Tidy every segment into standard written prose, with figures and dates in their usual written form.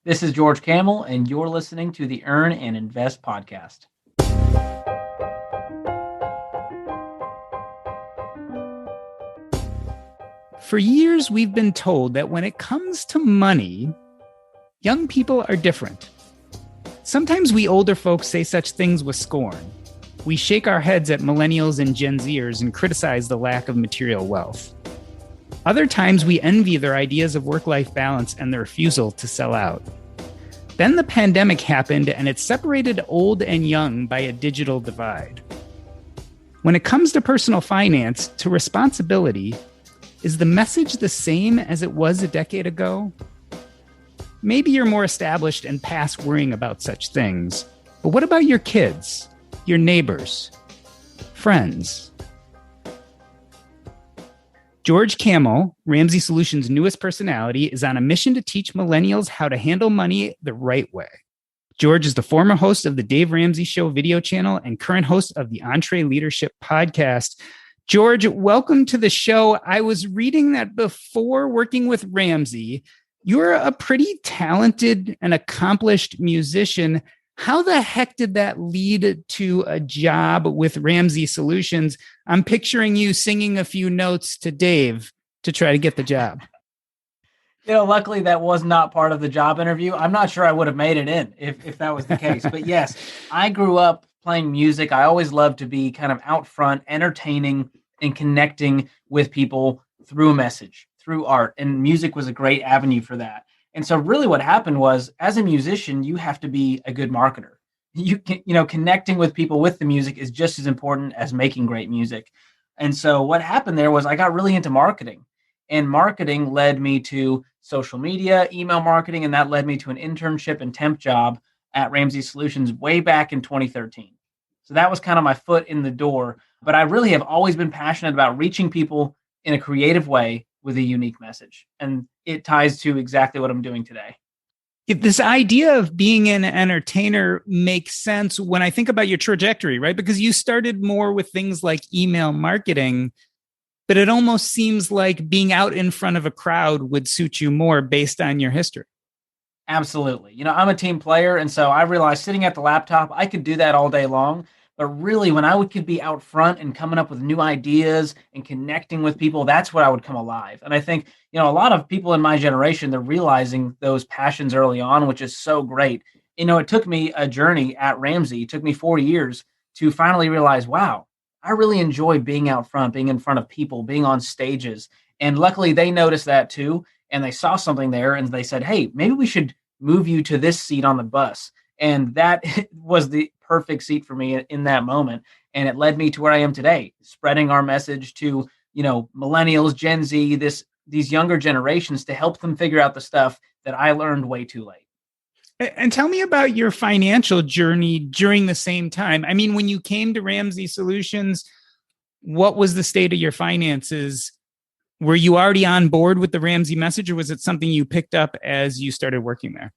This is George Kamel, and you're listening to the Earn and Invest podcast. For years, we've been told that when it comes to money, young people are different. Sometimes we older folks say such things with scorn. We shake our heads at millennials and Gen Zers and criticize the lack of material wealth. Other times, we envy their ideas of work-life balance and their refusal to sell out. Then the pandemic happened, and it separated old and young by a digital divide. When it comes to personal finance, to responsibility, is the message the same as it was a decade ago? Maybe you're more established and past worrying about such things, but what about your kids, your neighbors, friends? George Kamel, Ramsey Solution's newest personality, is on a mission to teach millennials how to handle money the right way. George is the former host of the Dave Ramsey Show video channel and current host of the EntreLeadership podcast. George, welcome to the show. I was reading that before working with Ramsey, you're a pretty talented and accomplished musician. How the heck did that lead to a job with Ramsey Solutions? I'm picturing you singing a few notes to Dave to try to get the job. Luckily that was not part of the job interview. I'm not sure I would have made it in if that was the case. But yes, I grew up playing music. I always loved to be kind of out front, entertaining and connecting with people through a message, through art. And music was a great avenue for that. And so really what happened was, as a musician, you have to be a good marketer. Connecting with people with the music is just as important as making great music. And so what happened there was I got really into marketing, and marketing led me to social media, email marketing, and that led me to an internship and temp job at Ramsey Solutions way back in 2013. So that was kind of my foot in the door. But I really have always been passionate about reaching people in a creative way with a unique message. And it ties to exactly what I'm doing today. This idea of being an entertainer makes sense when I think about your trajectory, right? Because you started more with things like email marketing, but it almost seems like being out in front of a crowd would suit you more based on your history. Absolutely. I'm a team player. And so I realized sitting at the laptop, I could do that all day long. But really, when could be out front and coming up with new ideas and connecting with people, that's where I would come alive. And I think, a lot of people in my generation, they're realizing those passions early on, which is so great. It took me a journey at Ramsey. It took me 4 years to finally realize, wow, I really enjoy being out front, being in front of people, being on stages. And luckily, they noticed that too. And they saw something there and they said, hey, maybe we should move you to this seat on the bus. And that was the perfect seat for me in that moment. And it led me to where I am today, spreading our message to, millennials, Gen Z, these younger generations to help them figure out the stuff that I learned way too late. And tell me about your financial journey during the same time. I mean, when you came to Ramsey Solutions, what was the state of your finances? Were you already on board with the Ramsey message, or was it something you picked up as you started working there?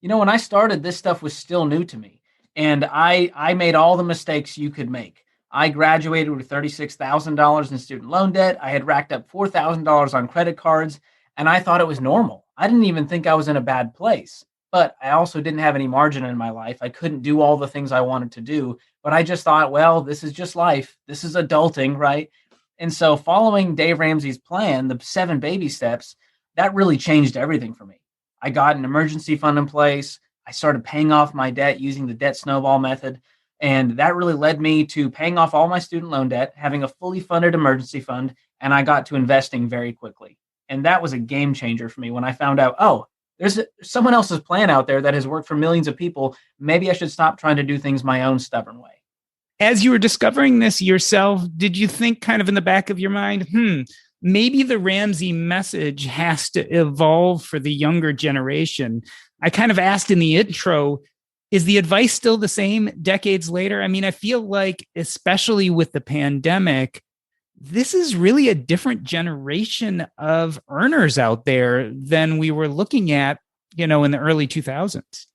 When I started, this stuff was still new to me. And I made all the mistakes you could make. I graduated with $36,000 in student loan debt. I had racked up $4,000 on credit cards, and I thought it was normal. I didn't even think I was in a bad place. But I also didn't have any margin in my life. I couldn't do all the things I wanted to do. But I just thought, well, this is just life. This is adulting, right? And so following Dave Ramsey's plan, the 7 baby steps, that really changed everything for me. I got an emergency fund in place. I started paying off my debt using the debt snowball method. And that really led me to paying off all my student loan debt, having a fully funded emergency fund, and I got to investing very quickly. And that was a game changer for me when I found out, oh, there's someone else's plan out there that has worked for millions of people. Maybe I should stop trying to do things my own stubborn way. As you were discovering this yourself, did you think kind of in the back of your mind, maybe the Ramsey message has to evolve for the younger generation? I kind of asked in the intro, is the advice still the same decades later? I mean, I feel like, especially with the pandemic, this is really a different generation of earners out there than we were looking at, in the early 2000s.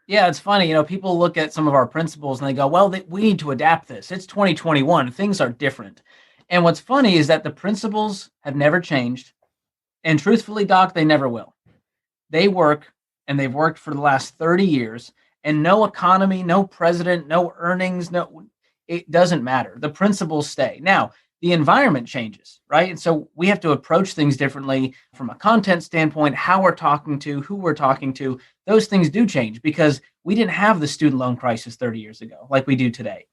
Yeah, it's funny. People look at some of our principles and they go, well, we need to adapt this. It's 2021. Things are different. And what's funny is that the principles have never changed. And truthfully, Doc, they never will. They work and they've worked for the last 30 years, and no economy, no president, no earnings, it doesn't matter. The principles stay. Now, the environment changes, right? And so we have to approach things differently from a content standpoint, how we're talking to, who we're talking to. Those things do change because we didn't have the student loan crisis 30 years ago like we do today.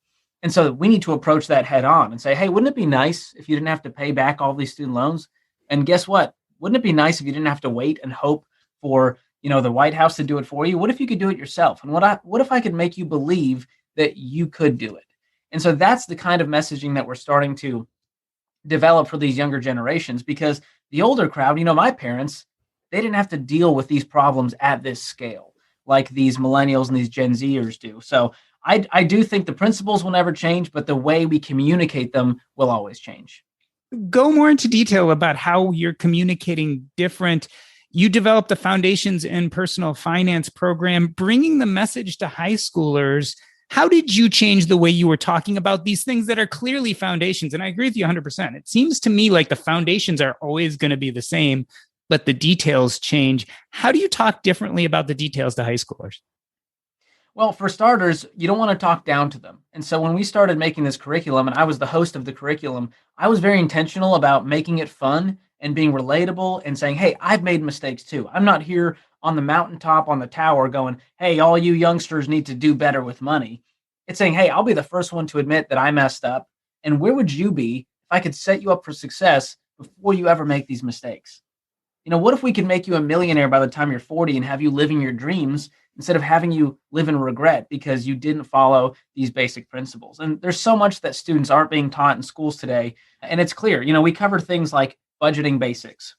And so we need to approach that head on and say, hey, wouldn't it be nice if you didn't have to pay back all these student loans? And guess what? Wouldn't it be nice if you didn't have to wait and hope for, the White House to do it for you? What if you could do it yourself? And what if I could make you believe that you could do it? And so that's the kind of messaging that we're starting to develop for these younger generations, because the older crowd, my parents, they didn't have to deal with these problems at this scale like these millennials and these Gen Zers do. So I do think the principles will never change, but the way we communicate them will always change. Go more into detail about how you're communicating different. You developed the Foundations in Personal Finance program, bringing the message to high schoolers. How did you change the way you were talking about these things that are clearly foundations? And I agree with you 100%. It seems to me like the foundations are always going to be the same, but the details change. How do you talk differently about the details to high schoolers? Well, for starters, you don't want to talk down to them. And so when we started making this curriculum, and I was the host of the curriculum, I was very intentional about making it fun and being relatable and saying, hey, I've made mistakes too. I'm not here on the mountaintop on the tower going, hey, all you youngsters need to do better with money. It's saying, hey, I'll be the first one to admit that I messed up. And where would you be if I could set you up for success before you ever make these mistakes? What if we could make you a millionaire by the time you're 40 and have you living your dreams instead of having you live in regret because you didn't follow these basic principles? And there's so much that students aren't being taught in schools today. And it's clear, we cover things like budgeting basics.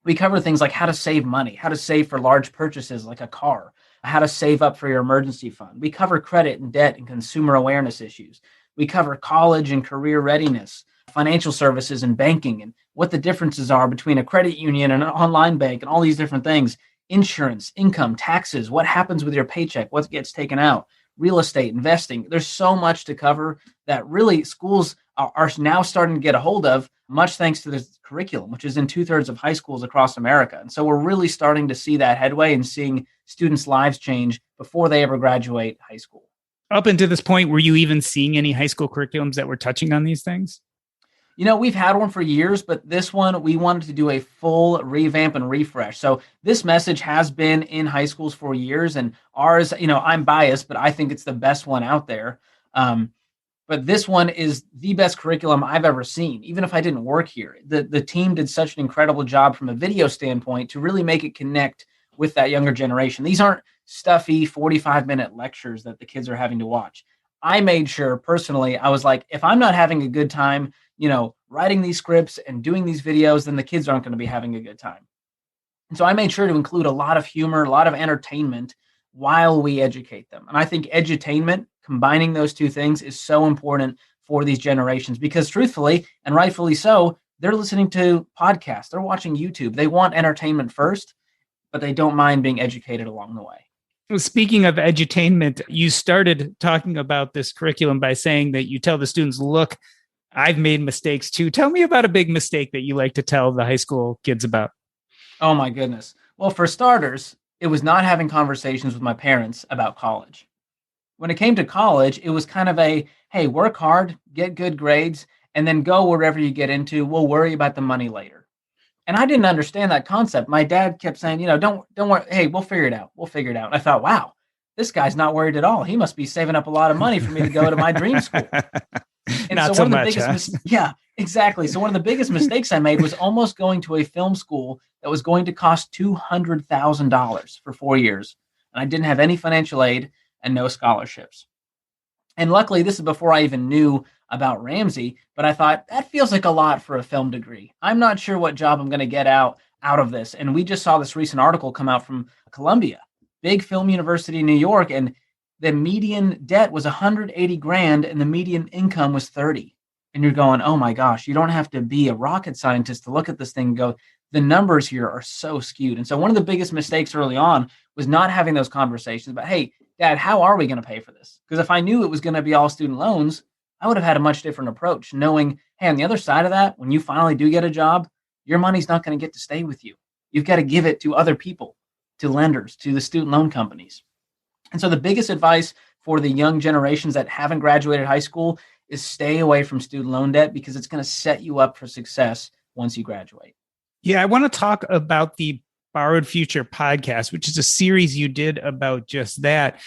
We cover things like how to save money, how to save for large purchases like a car, how to save up for your emergency fund. We cover credit and debt and consumer awareness issues. We cover college and career readiness, financial services and banking, and what the differences are between a credit union and an online bank and all these different things. Insurance, income, taxes, what happens with your paycheck, what gets taken out, real estate, investing. There's so much to cover that really schools are now starting to get a hold of, much thanks to this curriculum, which is in 2/3 of high schools across America. And so we're really starting to see that headway and seeing students' lives change before they ever graduate high school. Up until this point, were you even seeing any high school curriculums that were touching on these things? We've had one for years, but this one, we wanted to do a full revamp and refresh. So this message has been in high schools for years, and ours, I'm biased, but I think it's the best one out there. But this one is the best curriculum I've ever seen, even if I didn't work here. The team did such an incredible job from a video standpoint to really make it connect with that younger generation. These aren't stuffy 45-minute lectures that the kids are having to watch. I made sure personally, I was like, if I'm not having a good time, writing these scripts and doing these videos, then the kids aren't going to be having a good time. And so I made sure to include a lot of humor, a lot of entertainment while we educate them. And I think edutainment, combining those two things, is so important for these generations because truthfully, and rightfully so, they're listening to podcasts, they're watching YouTube. They want entertainment first, but they don't mind being educated along the way. Well, speaking of edutainment, you started talking about this curriculum by saying that you tell the students, look, I've made mistakes too. Tell me about a big mistake that you like to tell the high school kids about. Oh my goodness. Well, for starters, it was not having conversations with my parents about college. When it came to college, it was kind of a, hey, work hard, get good grades, and then go wherever you get into. We'll worry about the money later. And I didn't understand that concept. My dad kept saying, don't worry. Hey, we'll figure it out. We'll figure it out. And I thought, wow, this guy's not worried at all. He must be saving up a lot of money for me to go to my dream school. And Not so one of of the so biggest, much, huh? yeah, exactly. So one of the biggest mistakes I made was almost going to a film school that was going to cost $200,000 for 4 years. And I didn't have any financial aid and no scholarships. And luckily, this is before I even knew about Ramsey, but I thought that feels like a lot for a film degree. I'm not sure what job I'm going to get out of this. And we just saw this recent article come out from Columbia, big film university in New York, and the median debt was 180 grand and the median income was 30. And you're going, oh my gosh, you don't have to be a rocket scientist to look at this thing and go, the numbers here are so skewed. And so one of the biggest mistakes early on was not having those conversations about, hey, Dad, how are we going to pay for this? Because if I knew it was going to be all student loans, I would have had a much different approach, knowing, hey, on the other side of that, when you finally do get a job, your money's not going to get to stay with you. You've got to give it to other people. to lenders, to the student loan companies. And so the biggest advice for the young generations that haven't graduated high school is stay away from student loan debt, because it's going to set you up for success once you graduate. Yeah, I want to talk about the Borrowed Future podcast, which is a series you did about just that.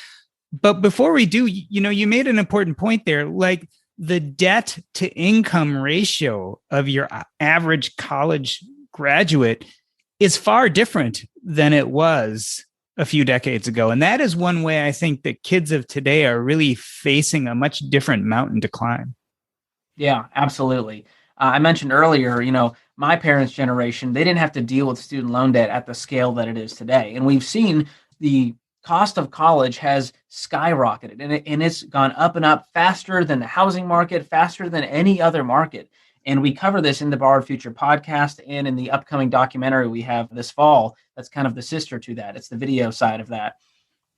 But before we do, you made an important point there, like the debt to income ratio of your average college graduate is far different than it was a few decades ago. And that is one way I think that kids of today are really facing a much different mountain to climb. Yeah, absolutely. I mentioned earlier, my parents' generation, they didn't have to deal with student loan debt at the scale that it is today. And we've seen the cost of college has skyrocketed, and it's gone up and up faster than the housing market, faster than any other market. And we cover this in the Borrowed Future podcast and in the upcoming documentary we have this fall. That's kind of the sister to that. It's the video side of that.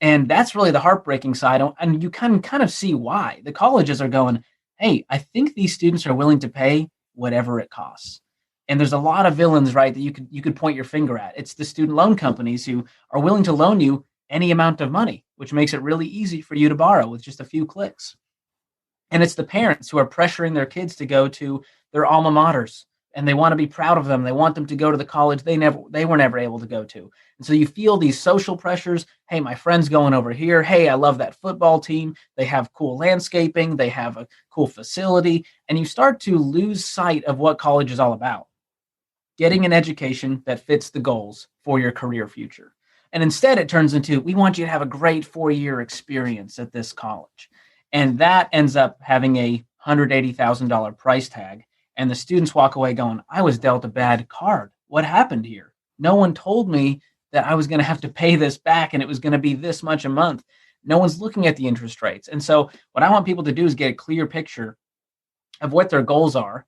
And that's really the heartbreaking side. And you can kind of see why. The colleges are going, hey, I think these students are willing to pay whatever it costs. And there's a lot of villains, right, that you could point your finger at. It's the student loan companies who are willing to loan you any amount of money, which makes it really easy for you to borrow with just a few clicks. And it's the parents who are pressuring their kids to go to their alma maters, and they want to be proud of them. They want them to go to the college they were never able to go to. And so you feel these social pressures. Hey, my friend's going over here. Hey, I love that football team. They have cool landscaping. They have a cool facility. And you start to lose sight of what college is all about. Getting an education that fits the goals for your career future. And instead it turns into, we want you to have a great 4-year experience at this college. And that ends up having a $180,000 price tag. And the students walk away going, I was dealt a bad card. What happened here? No one told me that I was going to have to pay this back and it was going to be this much a month. No one's looking at the interest rates. And so what I want people to do is get a clear picture of what their goals are,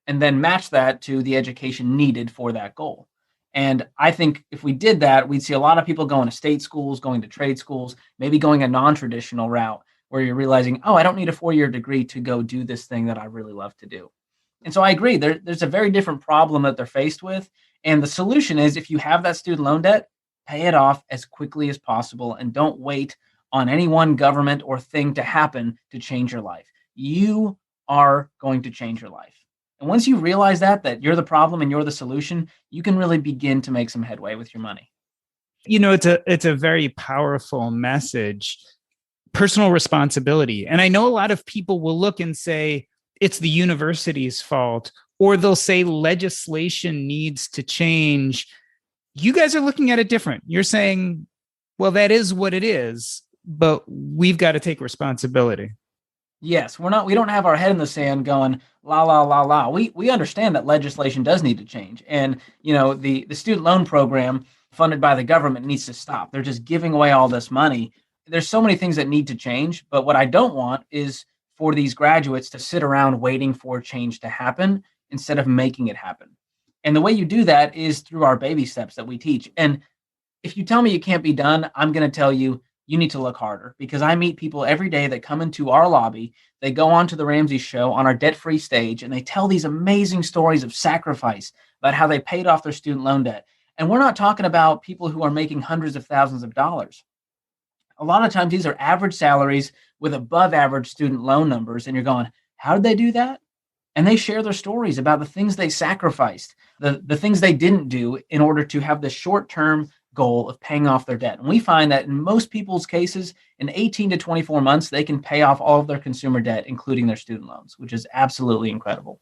and then match that to the education needed for that goal. And I think if we did that, we'd see a lot of people going to state schools, going to trade schools, maybe going a non-traditional route where you're realizing, oh, I don't need a 4-year degree to go do this thing that I really love to do. And so I agree, there's a very different problem that they're faced with. And the solution is, if you have that student loan debt, pay it off as quickly as possible and don't wait on any one government or thing to happen to change your life. You are going to change your life. And once you realize that you're the problem and you're the solution, you can really begin to make some headway with your money. It's a very powerful message, personal responsibility. And I know a lot of people will look and say, it's the university's fault, or they'll say legislation needs to change. You guys are looking at it different. You're saying, well, that is what it is, but we've got to take responsibility. Yes, we don't have our head in the sand going, la, la, la, la. We understand that legislation does need to change. And, the student loan program funded by the government needs to stop. They're just giving away all this money. There's so many things that need to change. But what I don't want is for these graduates to sit around waiting for change to happen instead of making it happen. And the way you do that is through our baby steps that we teach. And if you tell me it can't be done, I'm going to tell you, you need to look harder, because I meet people every day that come into our lobby. They go on to the Ramsey show on our debt-free stage, and they tell these amazing stories of sacrifice about how they paid off their student loan debt. And we're not talking about people who are making hundreds of thousands of dollars. A lot of times these are average salaries with above average student loan numbers. And you're going, how did they do that? And they share their stories about the things they sacrificed, the things they didn't do in order to have the short-term goal of paying off their debt. And we find that in most people's cases, in 18 to 24 months, they can pay off all of their consumer debt, including their student loans, which is absolutely incredible.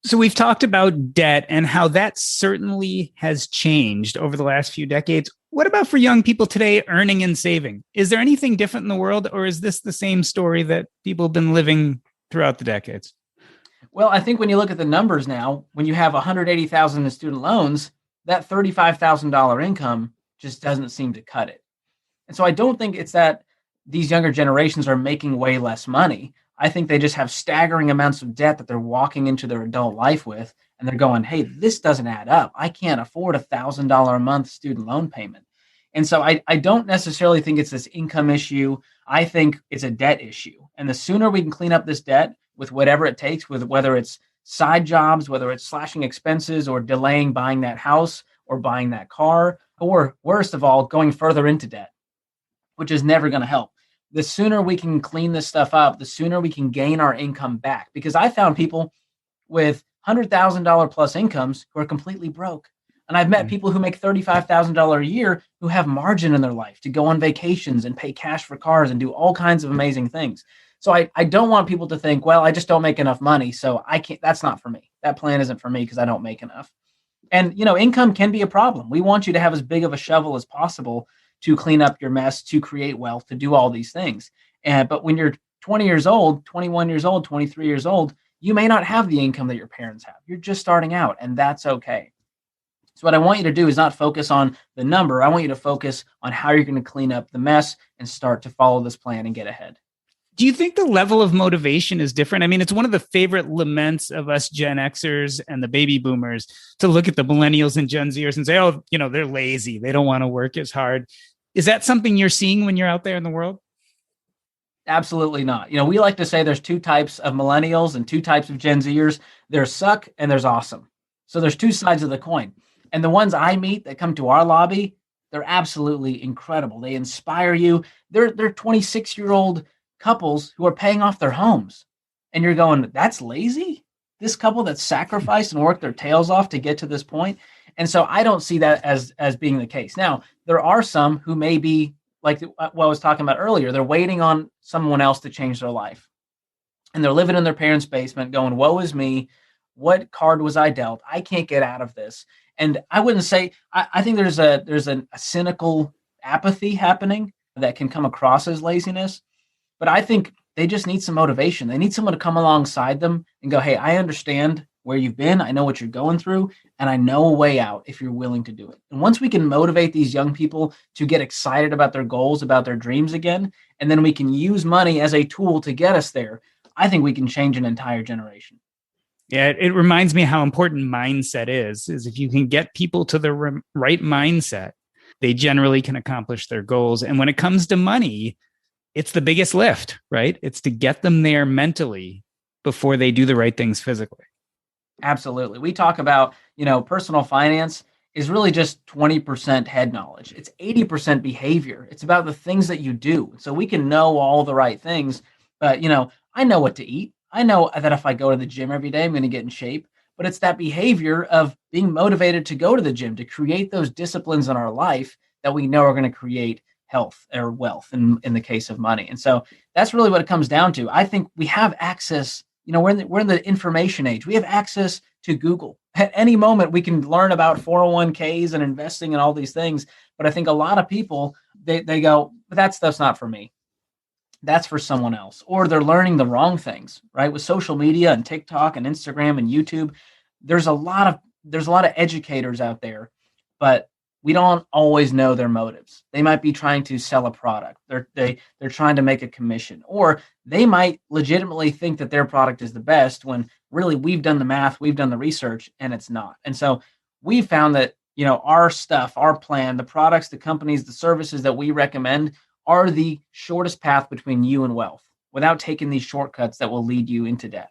So we've talked about debt and how that certainly has changed over the last few decades. What about for young people today, earning and saving? Is there anything different in the world, or is this the same story that people have been living throughout the decades? Well, I think when you look at the numbers now, when you have $180,000 in student loans, that $35,000 income just doesn't seem to cut it. And so I don't think it's that these younger generations are making way less money. I think they just have staggering amounts of debt that they're walking into their adult life with, and they're going, hey, this doesn't add up. I can't afford $1,000 a month student loan payment. And so I don't necessarily think it's this income issue. I think it's a debt issue. And the sooner we can clean up this debt with whatever it takes, with whether it's side jobs, whether it's slashing expenses or delaying buying that house or buying that car, or worst of all, going further into debt, which is never going to help. The sooner we can clean this stuff up, the sooner we can gain our income back. Because I found people with $100,000 plus incomes who are completely broke. And I've met people who make $35,000 a year who have margin in their life to go on vacations and pay cash for cars and do all kinds of amazing things. So I don't want people to think, well, I just don't make enough money, so I can't. That's not for me. That plan isn't for me because I don't make enough. And, income can be a problem. We want you to have as big of a shovel as possible to clean up your mess, to create wealth, to do all these things. But when you're 20 years old, 21 years old, 23 years old, you may not have the income that your parents have. You're just starting out, and that's okay. So what I want you to do is not focus on the number. I want you to focus on how you're going to clean up the mess and start to follow this plan and get ahead. Do you think the level of motivation is different? I mean, it's one of the favorite laments of us Gen Xers and the baby boomers to look at the millennials and Gen Zers and say, oh, they're lazy. They don't want to work as hard. Is that something you're seeing when you're out there in the world? Absolutely not. We like to say there's two types of millennials and two types of Gen Zers. There's suck and there's awesome. So there's two sides of the coin. And the ones I meet that come to our lobby, they're absolutely incredible. They inspire you. They're 26-year-old couples who are paying off their homes. And you're going, that's lazy? This couple that sacrificed and worked their tails off to get to this point. And so I don't see that as being the case. Now, there are some who may be like what I was talking about earlier. They're waiting on someone else to change their life. And they're living in their parents' basement going, woe is me. What card was I dealt? I can't get out of this. And I wouldn't say, I think there's a cynical apathy happening that can come across as laziness. But I think they just need some motivation. They need someone to come alongside them and go, hey, I understand where you've been. I know what you're going through, and I know a way out if you're willing to do it. And once we can motivate these young people to get excited about their goals, about their dreams again, and then we can use money as a tool to get us there, I think we can change an entire generation. Yeah, it reminds me how important mindset is if you can get people to the right mindset, they generally can accomplish their goals. And when it comes to money, it's the biggest lift, right? It's to get them there mentally before they do the right things physically. Absolutely. We talk about, personal finance is really just 20% head knowledge. It's 80% behavior. It's about the things that you do. So we can know all the right things, but, I know what to eat. I know that if I go to the gym every day, I'm going to get in shape, but it's that behavior of being motivated to go to the gym, to create those disciplines in our life that we know are going to create health or wealth in the case of money. And so that's really what it comes down to. I think we have access, we're in the information age. We have access to Google. At any moment, we can learn about 401ks and investing and all these things. But I think a lot of people, they go, but that stuff's not for me. That's for someone else. Or they're learning the wrong things, right? With social media and TikTok and Instagram and YouTube, there's a lot of educators out there, but we don't always know their motives. They might be trying to sell a product. They're trying to make a commission, or they might legitimately think that their product is the best when really we've done the math, we've done the research, and it's not. And so we found that, our stuff, our plan, the products, the companies, the services that we recommend are the shortest path between you and wealth without taking these shortcuts that will lead you into debt.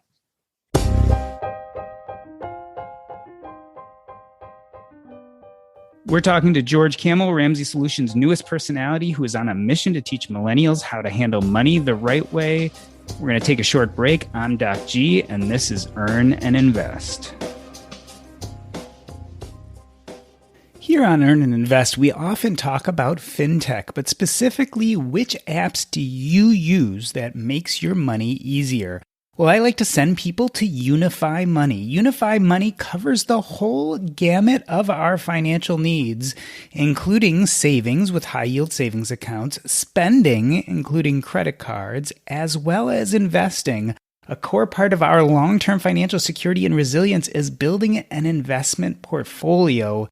We're talking to George Kamel, Ramsey Solution's newest personality, who is on a mission to teach millennials how to handle money the right way. We're going to take a short break. I'm Doc G, and this is Earn and Invest. Here on Earn and Invest, we often talk about fintech, but specifically, which apps do you use that makes your money easier? Well, I like to send people to Unify Money. Unify Money covers the whole gamut of our financial needs, including savings with high-yield savings accounts, spending, including credit cards, as well as investing. A core part of our long-term financial security and resilience is building an investment portfolio.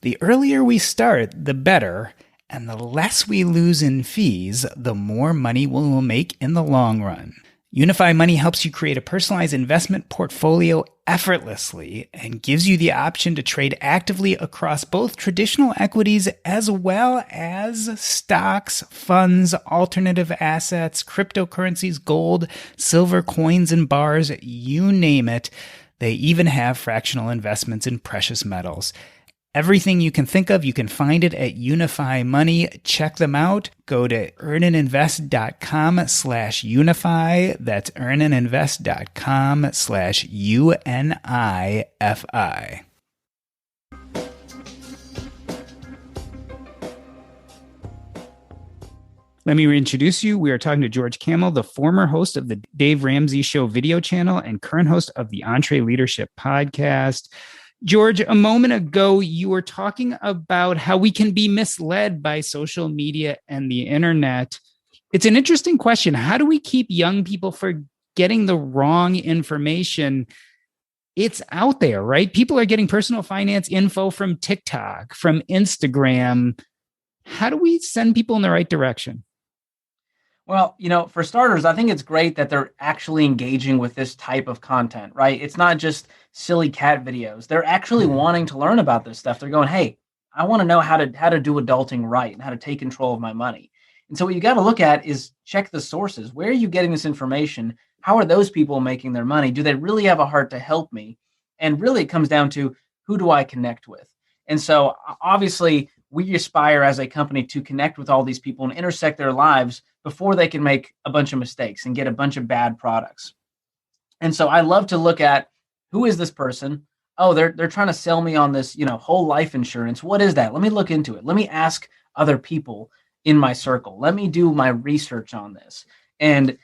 The earlier we start, the better, and the less we lose in fees, the more money we will make in the long run. Unify Money helps you create a personalized investment portfolio effortlessly and gives you the option to trade actively across both traditional equities as well as stocks, funds, alternative assets, cryptocurrencies, gold, silver, coins, and bars, you name it. They even have fractional investments in precious metals. Everything you can think of, you can find it at Unify Money. Check them out. Go to earnandinvest.com/unify. That's earnandinvest.com/UNIFI. Let me reintroduce you. We are talking to George Kamel, the former host of the Dave Ramsey Show video channel and current host of the EntreLeadership podcast. George, a moment ago, you were talking about how we can be misled by social media and the internet. It's an interesting question. How do we keep young people from getting the wrong information? It's out there, right? People are getting personal finance info from TikTok, from Instagram. How do we send people in the right direction? Well, for starters, I think it's great that they're actually engaging with this type of content, right? It's not just silly cat videos. They're actually wanting to learn about this stuff. They're going, hey, I want to know how to do adulting right and how to take control of my money. And so what you got to look at is check the sources. Where are you getting this information? How are those people making their money? Do they really have a heart to help me? And really, it comes down to, who do I connect with? And so obviously, we aspire as a company to connect with all these people and intersect their lives before they can make a bunch of mistakes and get a bunch of bad products. And so I love to look at, who is this person? Oh, they're trying to sell me on this, whole life insurance. What is that? Let me look into it. Let me ask other people in my circle. Let me do my research on this. And,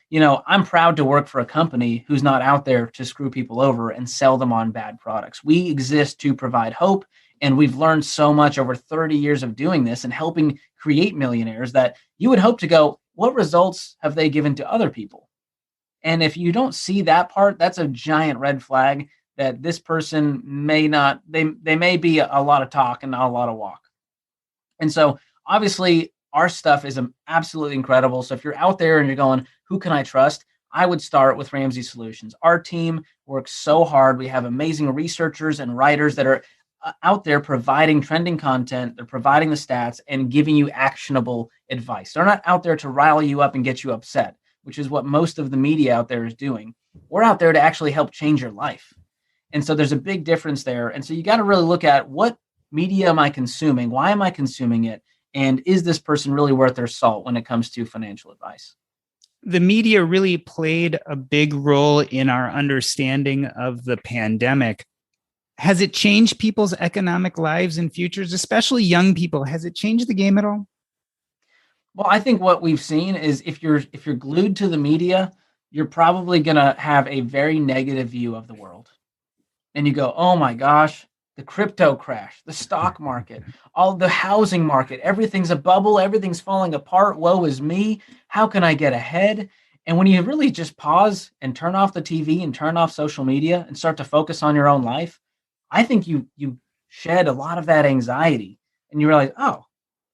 I'm proud to work for a company who's not out there to screw people over and sell them on bad products. We exist to provide hope. And we've learned so much over 30 years of doing this and helping create millionaires that you would hope to go, what results have they given to other people? And if you don't see that part, that's a giant red flag that this person may not, they may be a lot of talk and not a lot of walk. And so obviously our stuff is absolutely incredible. So if you're out there and you're going, who can I trust? I would start with Ramsey Solutions. Our team works so hard. We have amazing researchers and writers that are out there providing trending content. They're providing the stats and giving you actionable advice. They're not out there to rile you up and get you upset, which is what most of the media out there is doing. We're out there to actually help change your life. And so there's a big difference there. And so you got to really look at, what media am I consuming? Why am I consuming it? And is this person really worth their salt when it comes to financial advice? The media really played a big role in our understanding of the pandemic. Has it changed people's economic lives and futures, especially young people? Has it changed the game at all? Well, I think what we've seen is, if you're glued to the media, you're probably going to have a very negative view of the world. And you go, oh my gosh, the crypto crash, the stock market, all the housing market, everything's a bubble, everything's falling apart. Woe is me. How can I get ahead? And when you really just pause and turn off the TV and turn off social media and start to focus on your own life, I think you shed a lot of that anxiety and you realize, oh,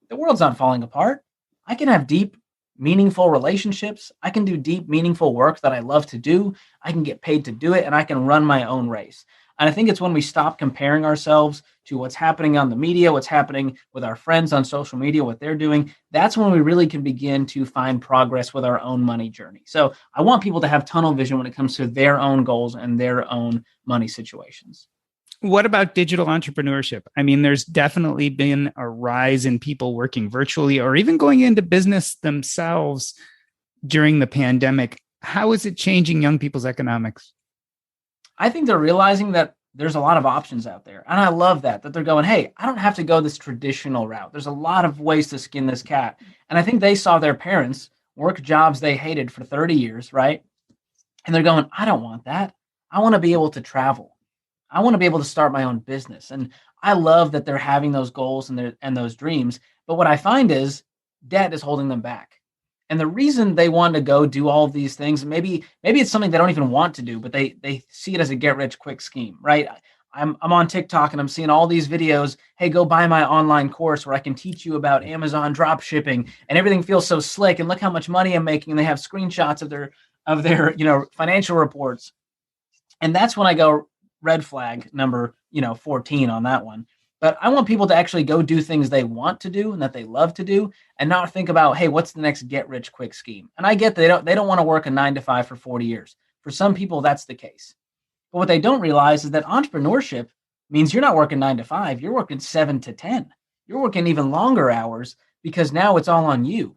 the world's not falling apart. I can have deep, meaningful relationships. I can do deep, meaningful work that I love to do. I can get paid to do it, and I can run my own race. And I think it's when we stop comparing ourselves to what's happening on the media, what's happening with our friends on social media, what they're doing, that's when we really can begin to find progress with our own money journey. So I want people to have tunnel vision when it comes to their own goals and their own money situations. What about digital entrepreneurship? I mean, there's definitely been a rise in people working virtually or even going into business themselves during the pandemic. How is it changing young people's economics? I think they're realizing that there's a lot of options out there. And I love that they're going, hey, I don't have to go this traditional route. There's a lot of ways to skin this cat. And I think they saw their parents work jobs they hated for 30 years, right? And they're going, I don't want that. I want to be able to travel. I want to be able to start my own business. And I love that they're having those goals and those dreams. But what I find is debt is holding them back. And the reason they want to go do all of these things, maybe it's something they don't even want to do, but they see it as a get rich quick scheme, right? I'm on TikTok and I'm seeing all these videos. Hey, go buy my online course where I can teach you about Amazon drop shipping, and everything feels so slick. And look how much money I'm making. And they have screenshots of their financial reports. And that's when I go, red flag number 14 on that one. But I want people to actually go do things they want to do and that they love to do, and not think about, hey, what's the next get rich quick scheme? And I get that they don't want to work a 9 to 5 for 40 years. For some people, that's the case. But what they don't realize is that entrepreneurship means you're not working 9 to 5. You're working 7 to 10. You're working even longer hours because now it's all on you.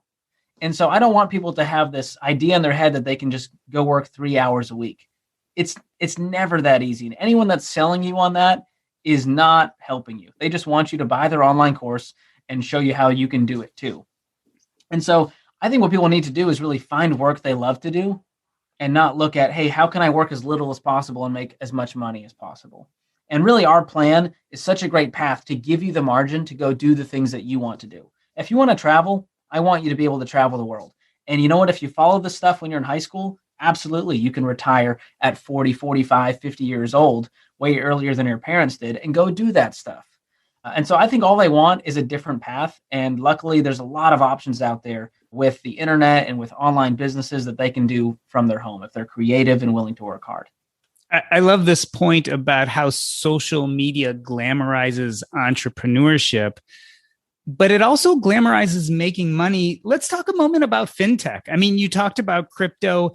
And so I don't want people to have this idea in their head that they can just go work 3 hours a week. It's never that easy. And anyone that's selling you on that is not helping you. They just want you to buy their online course and show you how you can do it too. And so I think what people need to do is really find work they love to do and not look at, hey, how can I work as little as possible and make as much money as possible? And really, our plan is such a great path to give you the margin to go do the things that you want to do. If you want to travel, I want you to be able to travel the world. And you know what? If you follow this stuff when you're in high school, absolutely, you can retire at 40, 45, 50 years old, way earlier than your parents did, and go do that stuff. And so I think all they want is a different path. And luckily, there's a lot of options out there with the internet and with online businesses that they can do from their home if they're creative and willing to work hard. I love this point about how social media glamorizes entrepreneurship, but it also glamorizes making money. Let's talk a moment about fintech. I mean, you talked about crypto.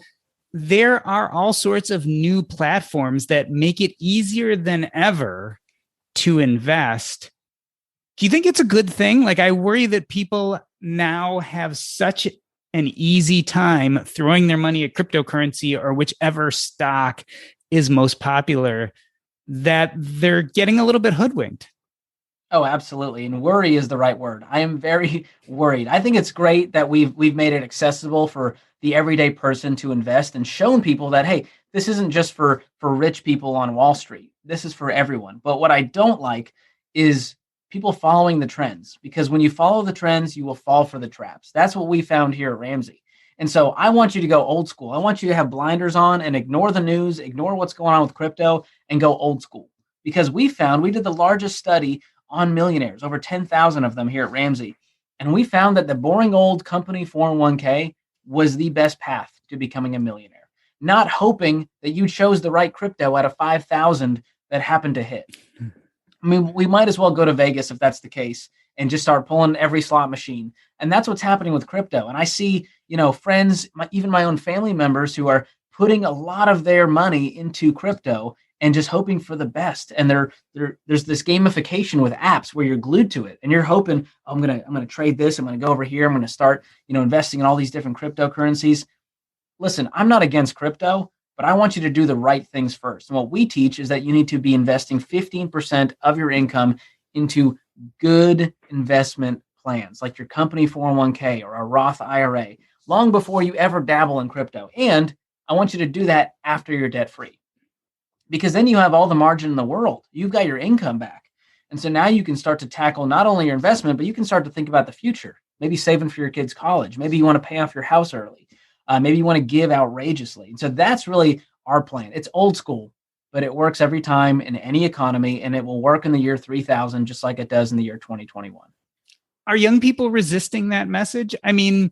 There are all sorts of new platforms that make it easier than ever to invest. Do you think it's a good thing? Like, I worry that people now have such an easy time throwing their money at cryptocurrency or whichever stock is most popular that they're getting a little bit hoodwinked. Oh, absolutely. And worry is the right word. I am very worried. I think it's great that we've made it accessible for the everyday person to invest and shown people that, hey, this isn't just for rich people on Wall Street. This is for everyone. But what I don't like is people following the trends, because when you follow the trends, you will fall for the traps. That's what we found here at Ramsey. And so I want you to go old school. I want you to have blinders on and ignore the news, ignore what's going on with crypto, and go old school. Because we did the largest study on millionaires, over 10,000 of them here at Ramsey. And we found that the boring old company 401k was the best path to becoming a millionaire, not hoping that you chose the right crypto out of 5,000 that happened to hit. I mean, we might as well go to Vegas if that's the case and just start pulling every slot machine. And that's what's happening with crypto. And I see, friends, even my own family members who are putting a lot of their money into crypto and just hoping for the best. And there's this gamification with apps where you're glued to it and you're hoping, oh, I'm gonna trade this. I'm gonna go over here. I'm gonna start, investing in all these different cryptocurrencies. Listen, I'm not against crypto, but I want you to do the right things first. And what we teach is that you need to be investing 15% of your income into good investment plans, like your company 401k or a Roth IRA, long before you ever dabble in crypto. And I want you to do that after you're debt free, because then you have all the margin in the world. You've got your income back. And so now you can start to tackle not only your investment, but you can start to think about the future, maybe saving for your kids' college. Maybe you want to pay off your house early. Maybe you want to give outrageously. And so that's really our plan. It's old school, but it works every time in any economy, and it will work in the year 3000, just like it does in the year 2021. Are young people resisting that message? I mean,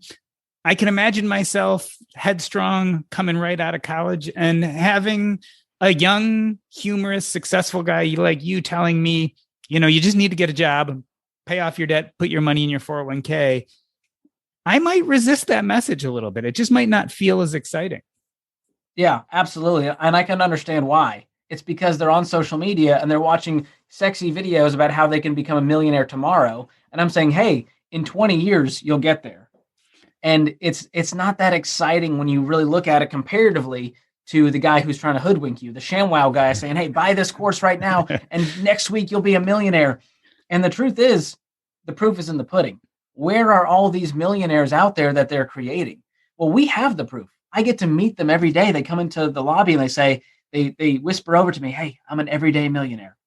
I can imagine myself headstrong, coming right out of college and having a young, humorous, successful guy like you telling me, you just need to get a job, pay off your debt, put your money in your 401k. I might resist that message a little bit. It just might not feel as exciting. Yeah, absolutely. And I can understand why. It's because they're on social media and they're watching sexy videos about how they can become a millionaire tomorrow. And I'm saying, hey, in 20 years, you'll get there. And it's not that exciting when you really look at it comparatively to the guy who's trying to hoodwink you, the ShamWow guy saying, hey, buy this course right now, and next week you'll be a millionaire. And the truth is, the proof is in the pudding. Where are all these millionaires out there that they're creating? Well, we have the proof. I get to meet them every day. They come into the lobby and they say, they whisper over to me, hey, I'm an everyday millionaire.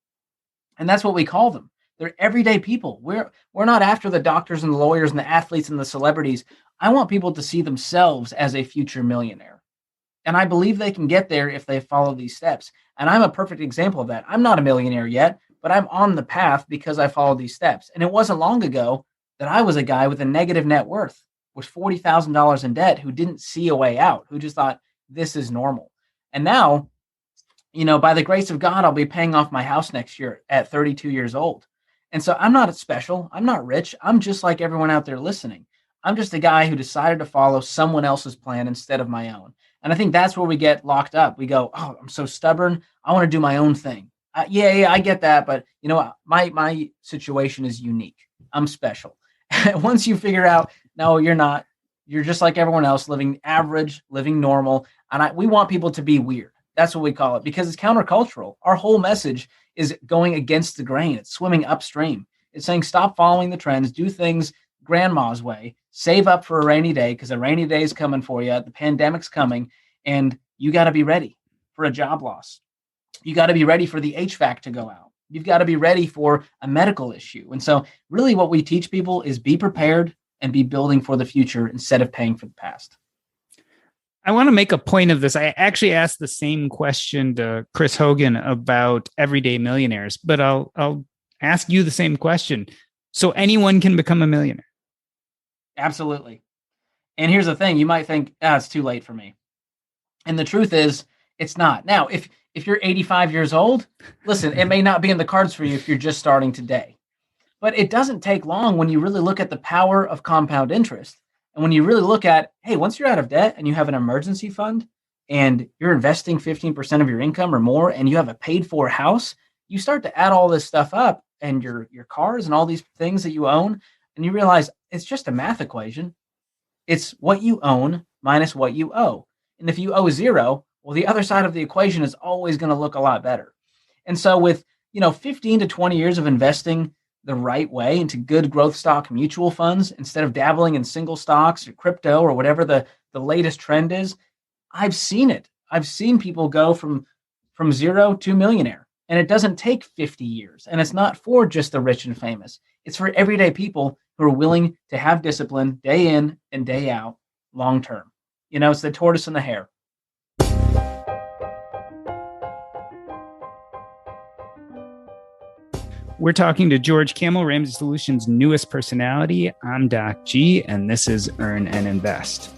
And that's what we call them. They're everyday people. We're not after the doctors and the lawyers and the athletes and the celebrities. I want people to see themselves as a future millionaire. And I believe they can get there if they follow these steps. And I'm a perfect example of that. I'm not a millionaire yet, but I'm on the path because I followed these steps. And it wasn't long ago that I was a guy with a negative net worth, was $40,000 in debt, who didn't see a way out, who just thought this is normal. And now, by the grace of God, I'll be paying off my house next year at 32 years old. And so I'm not special. I'm not rich. I'm just like everyone out there listening. I'm just a guy who decided to follow someone else's plan instead of my own. And I think that's where we get locked up. We go, oh, I'm so stubborn. I want to do my own thing. Yeah, I get that. But you know what? My situation is unique. I'm special. Once you figure out, no, you're not. You're just like everyone else, living average, living normal. And we want people to be weird. That's what we call it because it's countercultural. Our whole message is going against the grain. It's swimming upstream. It's saying stop following the trends, do things grandma's way, save up for a rainy day because a rainy day is coming for you. The pandemic's coming, and you got to be ready for a job loss. You got to be ready for the HVAC to go out. You've got to be ready for a medical issue. And so really what we teach people is be prepared and be building for the future instead of paying for the past. I want to make a point of this. I actually asked the same question to Chris Hogan about everyday millionaires, but I'll ask you the same question. So anyone can become a millionaire? Absolutely. And here's the thing. You might think, it's too late for me. And the truth is, it's not. Now, if you're 85 years old, listen, it may not be in the cards for you if you're just starting today. But it doesn't take long when you really look at the power of compound interest. And when you really look at, hey, once you're out of debt and you have an emergency fund and you're investing 15% of your income or more and you have a paid for house, you start to add all this stuff up and your cars and all these things that you own, and you realize it's just a math equation. It's what you own minus what you owe. And if you owe zero, well, the other side of the equation is always going to look a lot better. And so with, 15 to 20 years of investing the right way into good growth stock mutual funds, instead of dabbling in single stocks or crypto or whatever the latest trend is, I've seen it. I've seen people go from zero to millionaire. And it doesn't take 50 years. And it's not for just the rich and famous. It's for everyday people who are willing to have discipline day in and day out, long term. It's the tortoise and the hare. We're talking to George Kamel, Ramsey Solution's newest personality. I'm Doc G, and this is Earn and Invest.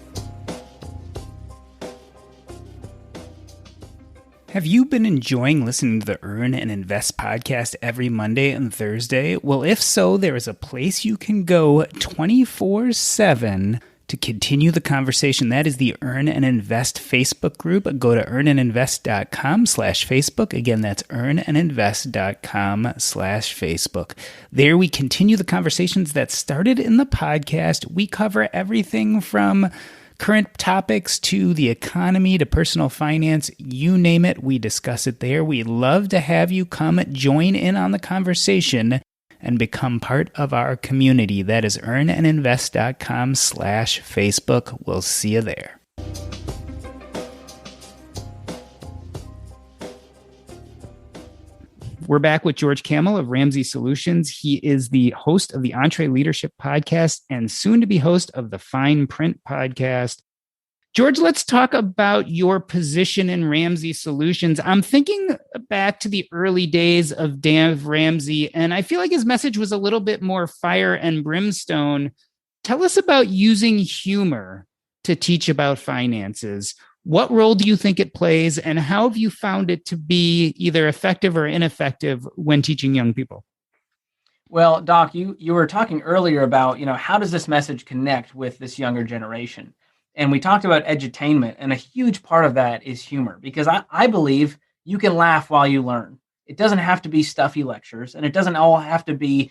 Have you been enjoying listening to the Earn and Invest podcast every Monday and Thursday? Well, if so, there is a place you can go 24/7 to continue the conversation. That is the Earn and Invest Facebook group. Go to earnandinvest.com/Facebook. Again, that's earnandinvest.com/Facebook. There we continue the conversations that started in the podcast. We cover everything from current topics to the economy to personal finance, you name it, we discuss it there. We'd love to have you come join in on the conversation and become part of our community. That is earnandinvest.com/Facebook. We'll see you there. We're back with George Kamel of Ramsey Solutions. He is the host of the EntreLeadership podcast and soon to be host of the Fine Print podcast. George, let's talk about your position in Ramsey Solutions. I'm thinking back to the early days of Dave Ramsey, and I feel like his message was a little bit more fire and brimstone. Tell us about using humor to teach about finances. What role do you think it plays, and how have you found it to be either effective or ineffective when teaching young people? Well, Doc, you were talking earlier about, how does this message connect with this younger generation? And we talked about edutainment, and a huge part of that is humor, because I believe you can laugh while you learn. It doesn't have to be stuffy lectures, and it doesn't all have to be,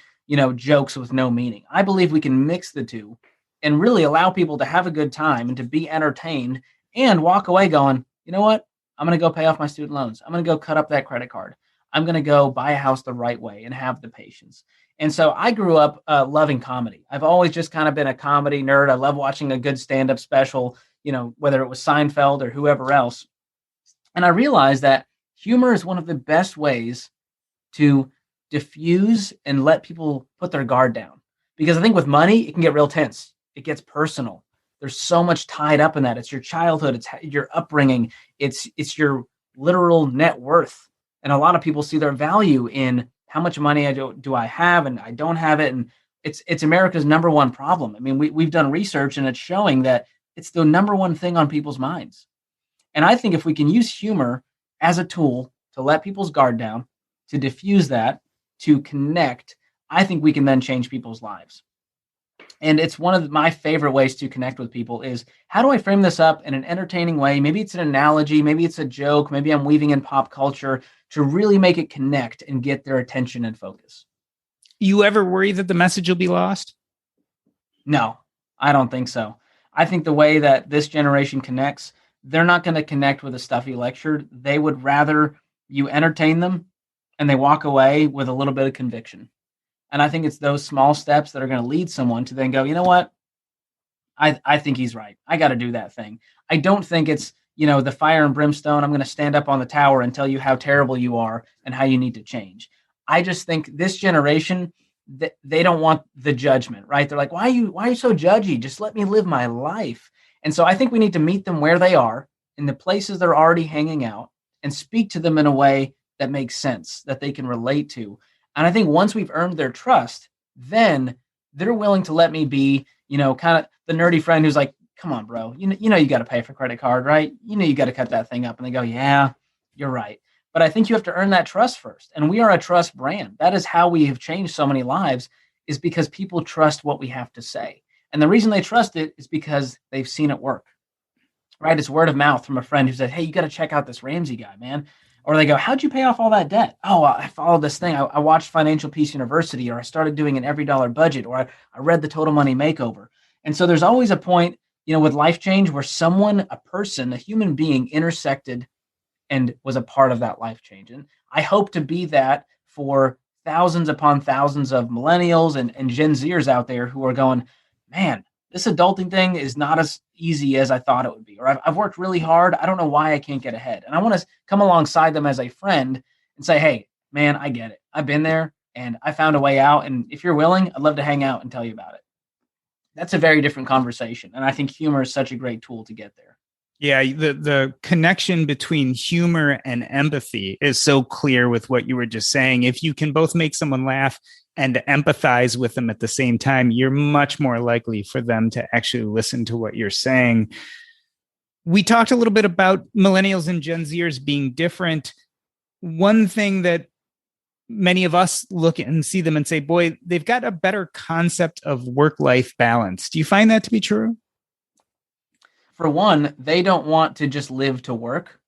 jokes with no meaning. I believe we can mix the two and really allow people to have a good time and to be entertained and walk away going, you know what? I'm going to go pay off my student loans. I'm going to go cut up that credit card. I'm going to go buy a house the right way and have the patience. And so I grew up loving comedy. I've always just kind of been a comedy nerd. I love watching a good stand-up special, whether it was Seinfeld or whoever else. And I realized that humor is one of the best ways to diffuse and let people put their guard down. Because I think with money, it can get real tense. It gets personal. There's so much tied up in that. It's your childhood. It's your upbringing. It's your literal net worth. And a lot of people see their value in how much money do I have, and I don't have it. And it's America's number one problem. I mean, we've done research, and it's showing that it's the number one thing on people's minds. And I think if we can use humor as a tool to let people's guard down, to diffuse that, to connect, I think we can then change people's lives. And it's one of my favorite ways to connect with people is how do I frame this up in an entertaining way? Maybe it's an analogy, maybe it's a joke, maybe I'm weaving in pop culture to really make it connect and get their attention and focus. You ever worry that the message will be lost? No, I don't think so. I think the way that this generation connects, they're not going to connect with a stuffy lecture. They would rather you entertain them and they walk away with a little bit of conviction. And I think it's those small steps that are going to lead someone to then go, you know what? I think he's right. I got to do that thing. I don't think it's, the fire and brimstone. I'm going to stand up on the tower and tell you how terrible you are and how you need to change. I just think this generation, they don't want the judgment, right? They're like, why are you so judgy? Just let me live my life. And so I think we need to meet them where they are in the places they're already hanging out and speak to them in a way that makes sense, that they can relate to. And I think once we've earned their trust, then they're willing to let me be, kind of the nerdy friend who's like, come on, bro, you got to pay for credit card, right? You got to cut that thing up. And they go, yeah, you're right. But I think you have to earn that trust first. And we are a trust brand. That is how we have changed so many lives, is because people trust what we have to say. And the reason they trust it is because they've seen it work, right? It's word of mouth from a friend who said, hey, you got to check out this Ramsey guy, man. Or they go, how'd you pay off all that debt? Oh, I followed this thing. I watched Financial Peace University, or I started doing an every dollar budget, or I read the Total Money Makeover. And so there's always a point, with life change where someone, a person, a human being intersected and was a part of that life change. And I hope to be that for thousands upon thousands of millennials and Gen Zers out there who are going, man, this adulting thing is not as easy as I thought it would be. Or I've worked really hard. I don't know why I can't get ahead. And I want to come alongside them as a friend and say, hey, man, I get it. I've been there and I found a way out. And if you're willing, I'd love to hang out and tell you about it. That's a very different conversation. And I think humor is such a great tool to get there. Yeah, the connection between humor and empathy is so clear with what you were just saying. If you can both make someone laugh and empathize with them at the same time, you're much more likely for them to actually listen to what you're saying. We talked a little bit about millennials and Gen Zers being different. One thing that many of us look and see them and say, boy, they've got a better concept of work-life balance. Do you find that to be true? For one, they don't want to just live to work.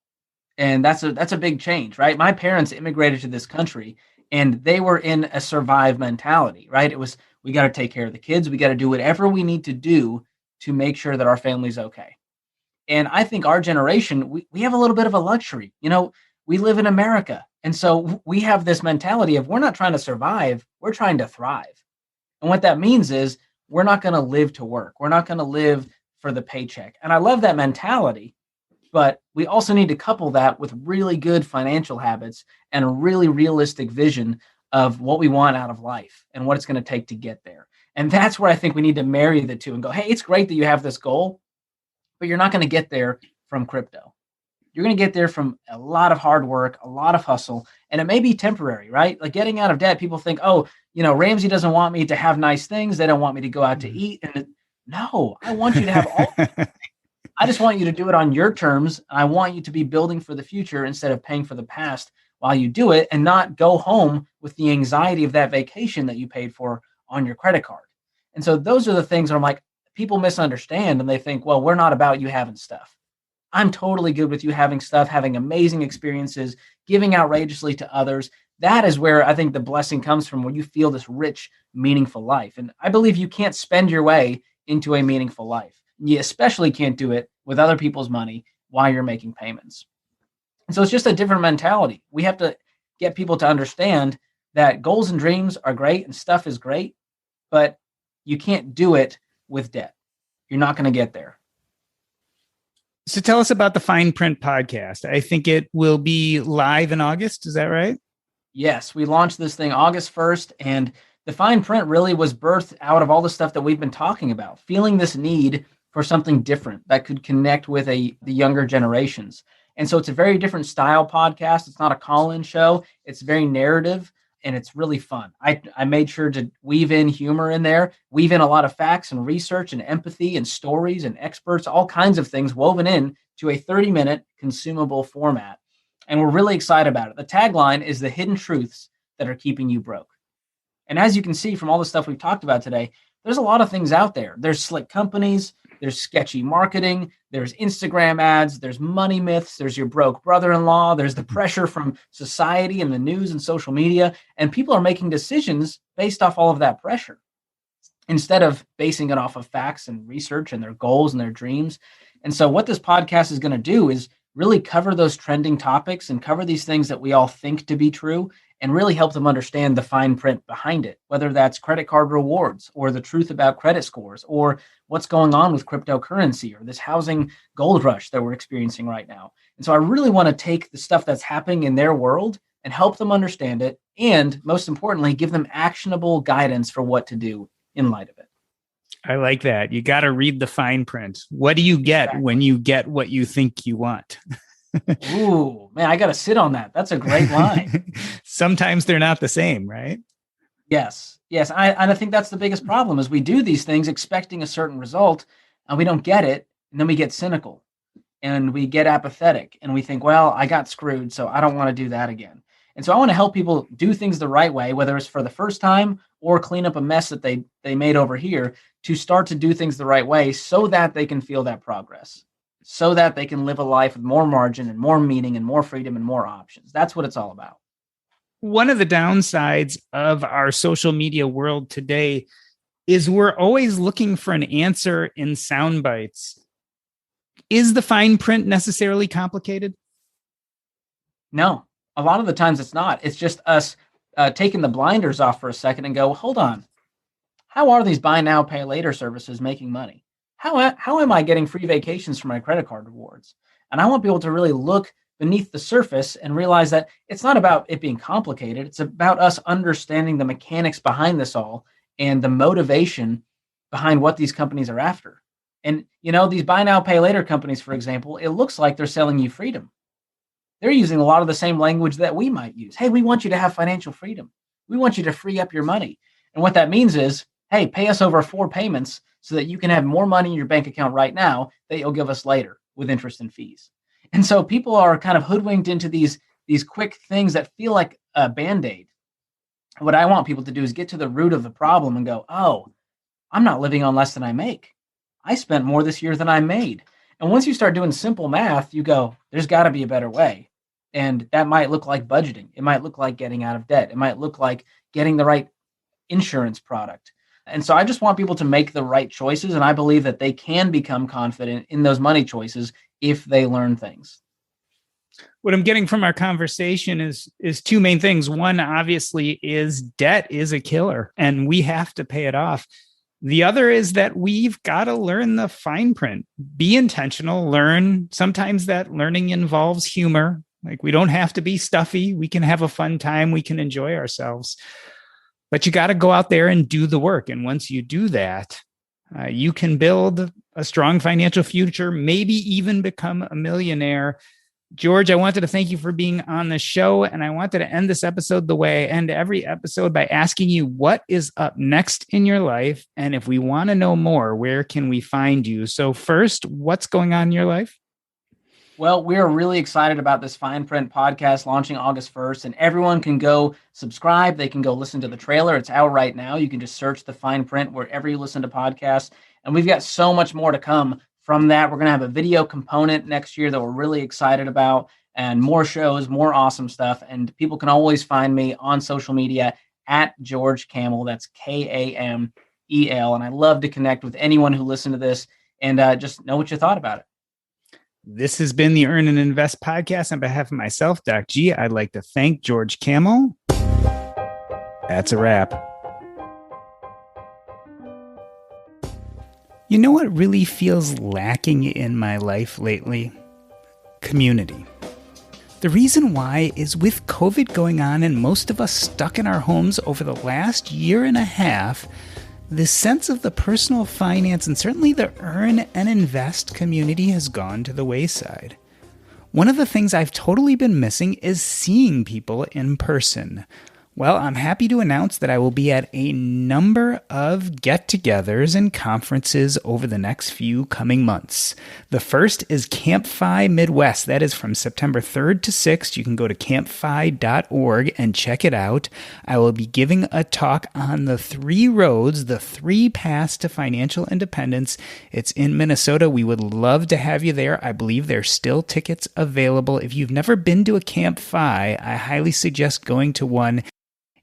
And that's a big change, right? My parents immigrated to this country and they were in a survive mentality, right? It was, we got to take care of the kids. We got to do whatever we need to do to make sure that our family's okay. And I think our generation, we have a little bit of a luxury. We live in America. And so we have this mentality of we're not trying to survive, we're trying to thrive. And what that means is we're not going to live to work. We're not going to live for the paycheck. And I love that mentality, but we also need to couple that with really good financial habits and a really realistic vision of what we want out of life and what it's going to take to get there. And that's where I think we need to marry the two and go, hey, it's great that you have this goal, but you're not going to get there from crypto. You're going to get there from a lot of hard work, a lot of hustle, and it may be temporary, right? Like getting out of debt, people think, oh, Ramsey doesn't want me to have nice things. They don't want me to go out to eat. And no, I want you to have all. I just want you to do it on your terms. I want you to be building for the future instead of paying for the past while you do it, and not go home with the anxiety of that vacation that you paid for on your credit card. And so those are the things that I'm like, people misunderstand and they think, well, we're not about you having stuff. I'm totally good with you having stuff, having amazing experiences, giving outrageously to others. That is where I think the blessing comes from, where you feel this rich, meaningful life. And I believe you can't spend your way into a meaningful life. You especially can't do it with other people's money while you're making payments. And so it's just a different mentality. We have to get people to understand that goals and dreams are great and stuff is great, but you can't do it with debt. You're not going to get there. So tell us about the Fine Print podcast. I think it will be live in August. Is that right? Yes, we launched this thing August 1st, and the Fine Print really was birthed out of all the stuff that we've been talking about, feeling this need for something different that could connect with the younger generations. And so it's a very different style podcast. It's not a call-in show. It's very narrative, and it's really fun. I made sure to weave in humor in there, weave in a lot of facts and research and empathy and stories and experts, all kinds of things woven in to a 30-minute consumable format. And we're really excited about it. The tagline is the hidden truths that are keeping you broke. And as you can see from all the stuff we've talked about today, There's a lot of things out there. There's slick companies, there's sketchy marketing, there's Instagram ads, there's money myths, there's your broke brother-in-law, there's the pressure from society and the news and social media, and people are making decisions based off all of that pressure instead of basing it off of facts and research and their goals and their dreams. And so what this podcast is going to do is really cover those trending topics and cover these things that we all think to be true and really help them understand the fine print behind it, whether that's credit card rewards or the truth about credit scores or what's going on with cryptocurrency or this housing gold rush that we're experiencing right now. And so I really want to take the stuff that's happening in their world and help them understand it. And most importantly, give them actionable guidance for what to do in light of it. I like that. You got to read the fine print. What do you get when you get what you think you want? Ooh, man, I got to sit on that. That's a great line. Sometimes they're not the same, right? Yes. I think that's the biggest problem is we do these things expecting a certain result and we don't get it. And then we get cynical and we get apathetic and we think, well, I got screwed, so I don't want to do that again. And so I want to help people do things the right way, whether it's for the first time or clean up a mess that they made over here, to start to do things the right way so that they can feel that progress, so that they can live a life with more margin and more meaning and more freedom and more options. That's what it's all about. One of the downsides of our social media world today is we're always looking for an answer in sound bites. Is the fine print necessarily complicated? No, a lot of the times it's not. It's just us taking the blinders off for a second and go, hold on. How are these buy now, pay later services making money? How am I getting free vacations for my credit card rewards? And I want people to really look beneath the surface and realize that it's not about it being complicated. It's about us understanding the mechanics behind this all and the motivation behind what these companies are after. And, these buy now, pay later companies, for example, it looks like they're selling you freedom. They're using a lot of the same language that we might use. Hey, we want you to have financial freedom. We want you to free up your money. And what that means is, hey, pay us over 4 payments so that you can have more money in your bank account right now that you'll give us later with interest and fees. And so people are kind of hoodwinked into these quick things that feel like a Band-Aid. What I want people to do is get to the root of the problem and go, oh, I'm not living on less than I make. I spent more this year than I made. And once you start doing simple math, you go, there's got to be a better way. And that might look like budgeting. It might look like getting out of debt. It might look like getting the right insurance product. And so I just want people to make the right choices. And I believe that they can become confident in those money choices if they learn things. What I'm getting from our conversation is 2 main things. One, obviously, is debt is a killer and we have to pay it off. The other is that we've got to learn the fine print, be intentional, learn. Sometimes that learning involves humor. Like we don't have to be stuffy. We can have a fun time. We can enjoy ourselves. But you got to go out there and do the work. And once you do that, you can build a strong financial future, maybe even become a millionaire. George, I wanted to thank you for being on the show. And I wanted to end this episode the way I end every episode by asking you what is up next in your life. And if we want to know more, where can we find you? So first, what's going on in your life? Well, we're really excited about this Fine Print podcast launching August 1st, and everyone can go subscribe. They can go listen to the trailer. It's out right now. You can just search the Fine Print wherever you listen to podcasts. And we've got so much more to come from that. We're going to have a video component next year that we're really excited about, and more shows, more awesome stuff. And people can always find me on social media at George Kamel. That's Kamel. And I love to connect with anyone who listened to this and just know what you thought about it. This has been the Earn and Invest podcast. On behalf of myself, Doc G, I'd like to thank George Kamel. That's a wrap. You know what really feels lacking in my life lately? Community. The reason why is with COVID going on and most of us stuck in our homes over the last year and a half, this sense of the personal finance and certainly the earn and invest community has gone to the wayside. One of the things I've totally been missing is seeing people in person. Well, I'm happy to announce that I will be at a number of get-togethers and conferences over the next few coming months. The first is Campfire Midwest. That is from September 3rd to 6th. You can go to campfire.org and check it out. I will be giving a talk on the 3 roads, the 3 paths to financial independence. It's in Minnesota. We would love to have you there. I believe there's still tickets available. If you've never been to a Campfire, I highly suggest going to one.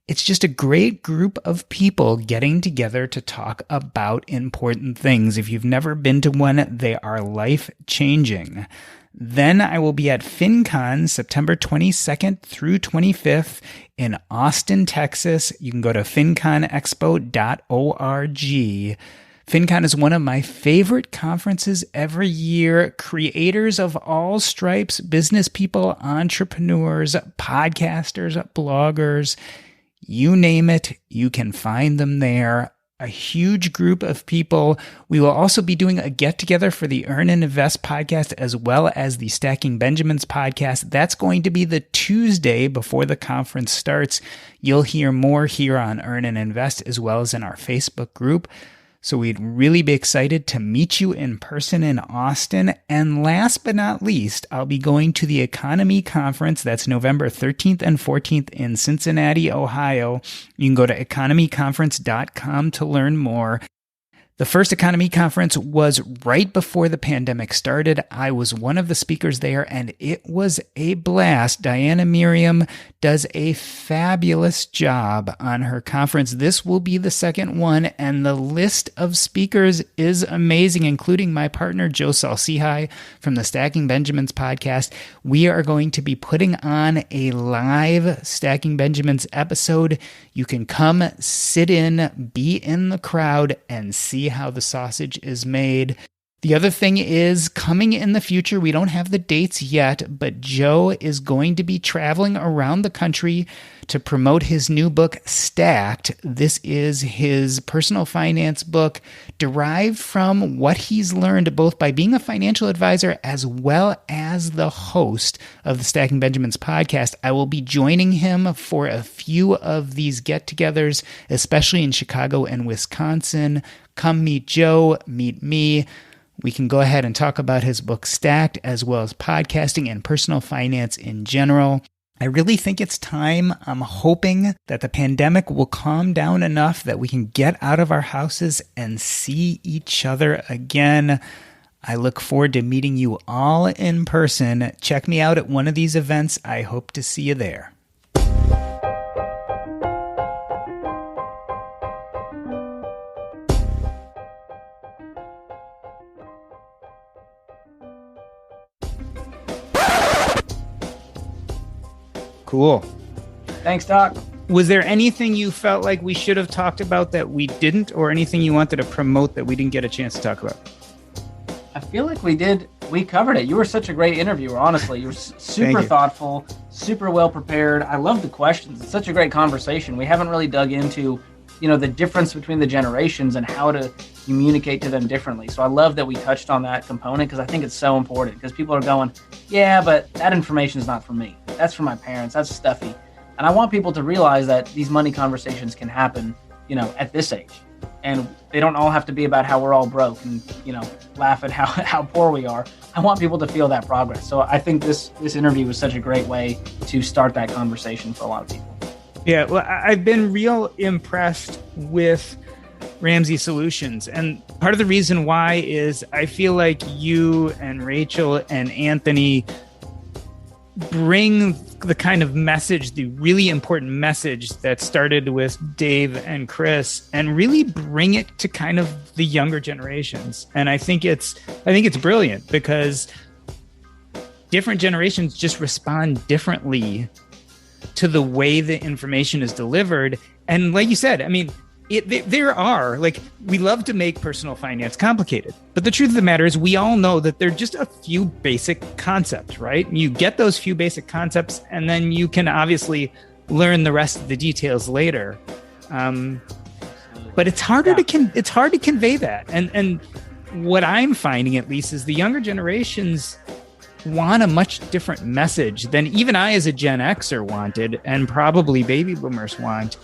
It's just a great group of people getting together to talk about important things. If you've never been to one, they are life-changing. Then I will be at FinCon September 22nd through 25th in Austin, Texas. You can go to finconexpo.org. FinCon is one of my favorite conferences every year. Creators of all stripes, business people, entrepreneurs, podcasters, bloggers, you name it, you can find them there. A huge group of people. We will also be doing a get-together for the Earn and Invest podcast as well as the Stacking Benjamins podcast. That's going to be the Tuesday before the conference starts. You'll hear more here on Earn and Invest as well as in our Facebook group. So we'd really be excited to meet you in person in Austin. And last but not least, I'll be going to the Economy Conference. That's November 13th and 14th in Cincinnati, Ohio. You can go to economyconference.com to learn more. The first Economy Conference was right before the pandemic started. I was one of the speakers there, and it was a blast. Diana Miriam does a fabulous job on her conference. This will be the second one, and the list of speakers is amazing, including my partner, Joe Salcihai from the Stacking Benjamins podcast. We are going to be putting on a live Stacking Benjamins episode. You can come, sit in, be in the crowd, and see how the sausage is made. The other thing is coming in the future. We don't have the dates yet, but Joe is going to be traveling around the country to promote his new book, Stacked. This is his personal finance book derived from what he's learned both by being a financial advisor as well as the host of the Stacking Benjamins podcast. I will be joining him for a few of these get-togethers, especially in Chicago and Wisconsin. Come meet Joe, meet me. We can go ahead and talk about his book Stacked, as well as podcasting and personal finance in general. I really think it's time. I'm hoping that the pandemic will calm down enough that we can get out of our houses and see each other again. I look forward to meeting you all in person. Check me out at one of these events. I hope to see you there. Cool. Thanks, Doc. Was there anything you felt like we should have talked about that we didn't, or anything you wanted to promote that we didn't get a chance to talk about? I feel like we did. We covered it. You were such a great interviewer, honestly. You were super thoughtful, super well prepared. I love the questions. It's such a great conversation. We haven't really dug into, the difference between the generations and how to communicate to them differently. So I love that we touched on that component because I think it's so important because people are going, yeah, but that information is not for me. That's for my parents. That's stuffy. And I want people to realize that these money conversations can happen, at this age. And they don't all have to be about how we're all broke and, laugh at how poor we are. I want people to feel that progress. So I think this interview was such a great way to start that conversation for a lot of people. Yeah, well, I've been real impressed with Ramsey Solutions. And part of the reason why is I feel like you and Rachel and Anthony bring the kind of message, the really important message that started with Dave and Chris, and really bring it to kind of the younger generations. And I think it's brilliant because different generations just respond differently to the way the information is delivered. And like you said, there are, we love to make personal finance complicated, but the truth of the matter is we all know that they're just a few basic concepts, right? You get those few basic concepts and then you can obviously learn the rest of the details later. But it's harder to convey that. And what I'm finding at least is the younger generations want a much different message than even I as a Gen Xer wanted, and probably baby boomers want.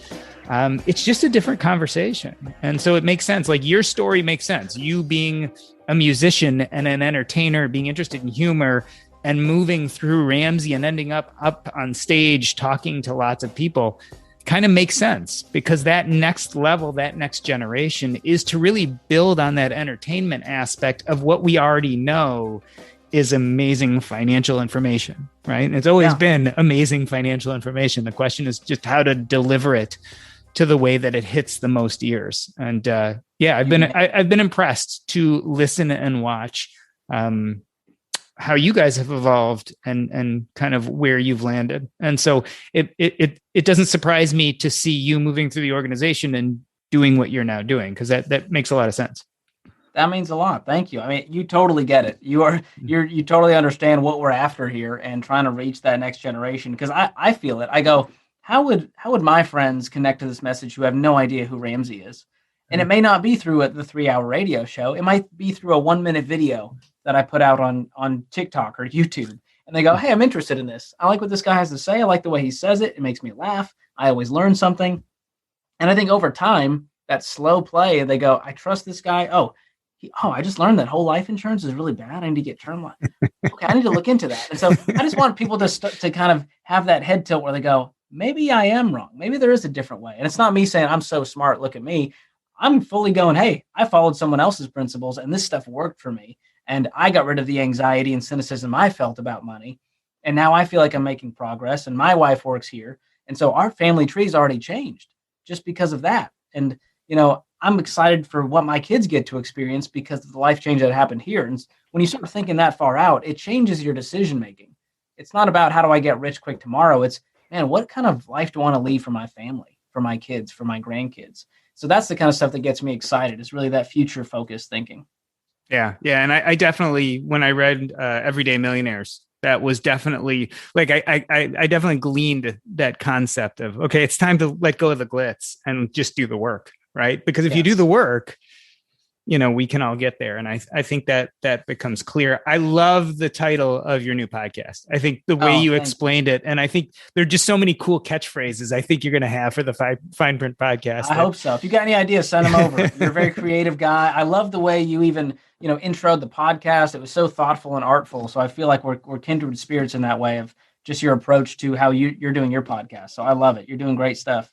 It's just a different conversation. And so it makes sense. Like your story makes sense. You being a musician and an entertainer, being interested in humor and moving through Ramsey and ending up on stage talking to lots of people kind of makes sense, because that next level, that next generation is to really build on that entertainment aspect of what we already know is amazing financial information, right? It's always been amazing financial information. The question is just how to deliver it to the way that it hits the most ears. And I've been impressed to listen and watch how you guys have evolved and kind of where you've landed. And so it doesn't surprise me to see you moving through the organization and doing what you're now doing, because that makes a lot of sense. That means a lot. Thank you. I mean, you totally get it. You totally understand what we're after here and trying to reach that next generation. Because I feel it. I go, how would my friends connect to this message who have no idea who Ramsey is? And it may not be through the 3-hour radio show. It might be through a 1-minute video that I put out on TikTok or YouTube. And they go, hey, I'm interested in this. I like what this guy has to say. I like the way he says it. It makes me laugh. I always learn something. And I think over time, that slow play, they go, I trust this guy. I just learned that whole life insurance is really bad. I need to get term life. Okay, I need to look into that. And so I just want people to kind of have that head tilt where they go, maybe I am wrong. Maybe there is a different way. And it's not me saying I'm so smart, look at me. I'm fully going, hey, I followed someone else's principles and this stuff worked for me. And I got rid of the anxiety and cynicism I felt about money. And now I feel like I'm making progress, and my wife works here. And so our family tree's already changed just because of that. And, I'm excited for what my kids get to experience because of the life change that happened here. And when you start thinking that far out, it changes your decision making. It's not about how do I get rich quick tomorrow. It's, man, what kind of life do I want to leave for my family, for my kids, for my grandkids? So that's the kind of stuff that gets me excited. It's really that future focused thinking. Yeah. And I definitely, when I read Everyday Millionaires, that was definitely like, I definitely gleaned that concept of, okay, it's time to let go of the glitz and just do the work. Right. Because if you do the work, we can all get there. And I think that becomes clear. I love the title of your new podcast. I think the way you explained it, and I think there are just so many cool catchphrases I think you're going to have for the Fine Print podcast. I hope so. If you got any ideas, send them over. You're a very creative guy. I love the way you even, introed the podcast. It was so thoughtful and artful. So I feel like we're kindred spirits in that way of just your approach to how you're doing your podcast. So I love it. You're doing great stuff.